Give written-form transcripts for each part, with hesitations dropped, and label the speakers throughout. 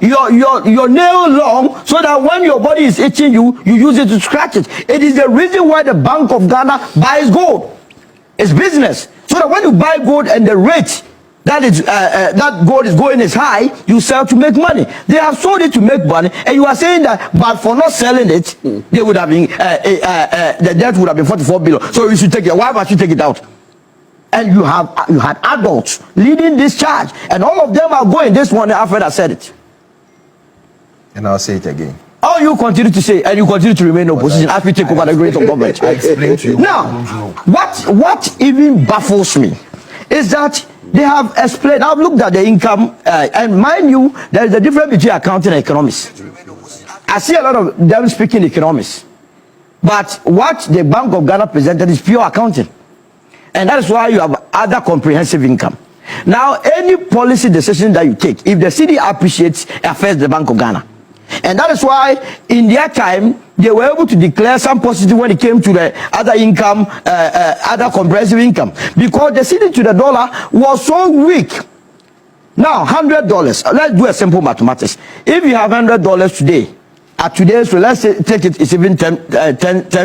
Speaker 1: your nail long so that when your body is itching you use it to scratch it. It is the reason why the Bank of Ghana buys gold. It's business. So that when you buy gold and the rate that gold is going is high, you sell to make money. They have sold it to make money, and you are saying that, but for not selling it, they would have been the debt would have been 44 billion. So you should take it. Why must you take it out? And you had adults leading this charge, and all of them are going this morning after I said it. And I'll say it again. All you continue to say, and you continue to remain in opposition as we take over the great of government. I explain to you. Now, what even baffles me is that they have explained. I've looked at the income, and mind you, there is a difference between accounting and economics. I see a lot of them speaking economics, but what the Bank of Ghana presented is pure accounting, and that is why you have other comprehensive income. Now, any policy decision that you take, if the city appreciates, affects the Bank of Ghana, and that is why in their time they were able to declare some positive when it came to the other income, other comprehensive income, because the cedi to the dollar was so weak. Now, $100. Let's do a simple mathematics. If you have $100 today, at today's rate, let's say, take it, it's even 10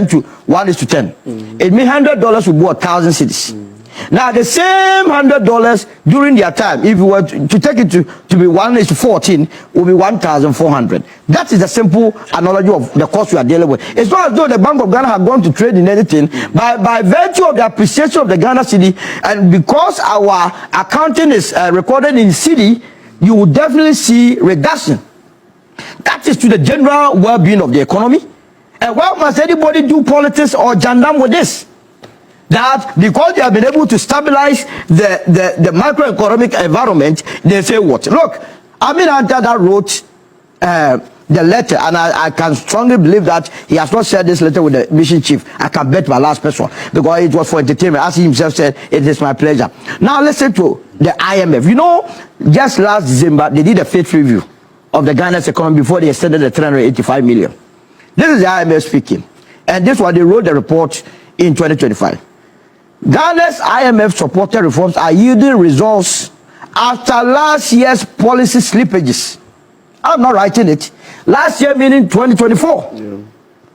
Speaker 1: to 1 is to 10. It means $100 will be 1,000 cedis. Now, the same $100 during their time, if you were to take it to be 1 is to 14, will be 1,400. That is the simple analogy of the cost we are dealing with. It's not as though the Bank of Ghana had gone to trade in anything. By virtue of the appreciation of the Ghana cedi, and because our accounting is recorded in cedi, you will definitely see reduction. That is to the general well-being of the economy. And why must anybody do politics or jandam with this? That because they have been able to stabilize the macroeconomic environment, they say what? Look, Amin Adam that wrote the letter, and I can strongly believe that he has not shared this letter with the mission chief. I can bet my last person, because it was for entertainment. As he himself said, it is my pleasure. Now listen to the IMF. You know, just last December, they did a faith review of the Ghana's economy before they extended the 385 million. This is the IMF speaking. And this was they wrote the report in 2025. Ghana's IMF-supported reforms are yielding results after last year's policy slippages. I'm not writing it. Last year meaning 2024. Yeah.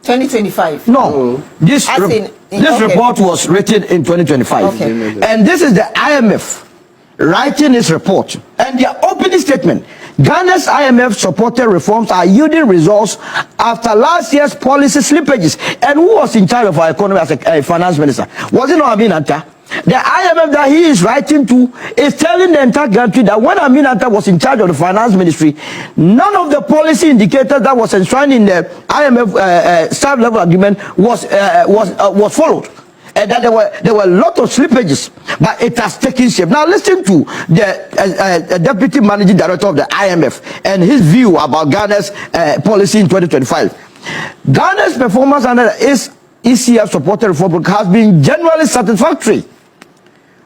Speaker 1: 2025. No. This report was written in 2025. Okay. And this is the IMF writing its report. And their opening statement, Ghana's IMF-supported reforms are yielding results after last year's policy slippages. And who was in charge of our economy as a finance minister? Was it not Amin Adam? The IMF that he is writing to is telling the entire country that when Amin Adam was in charge of the finance ministry, none of the policy indicators that was enshrined in the IMF staff level agreement was followed. And that there were a lot of slippages, but it has taken shape. Now listen to the deputy managing director of the IMF and his view about Ghana's policy in 2025. Ghana's performance under its ECF supported reform has been generally satisfactory.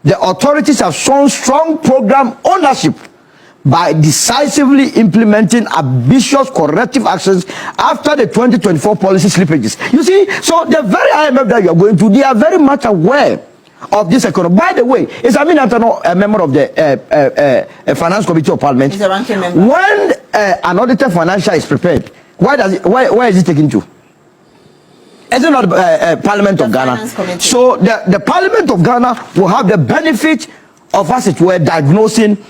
Speaker 1: The authorities have shown strong program ownership by decisively implementing ambitious corrective actions after the 2024 policy slippages. You see, so the very IMF that you are going to, they are very much aware of this economy. By the way, is Amin Adam a member of the Finance Committee of Parliament? He's a ranking member. When an audited financial is prepared, where is it taken to? Is it not Parliament of Ghana? So the Parliament of Ghana will have the benefit of, as it were, diagnosing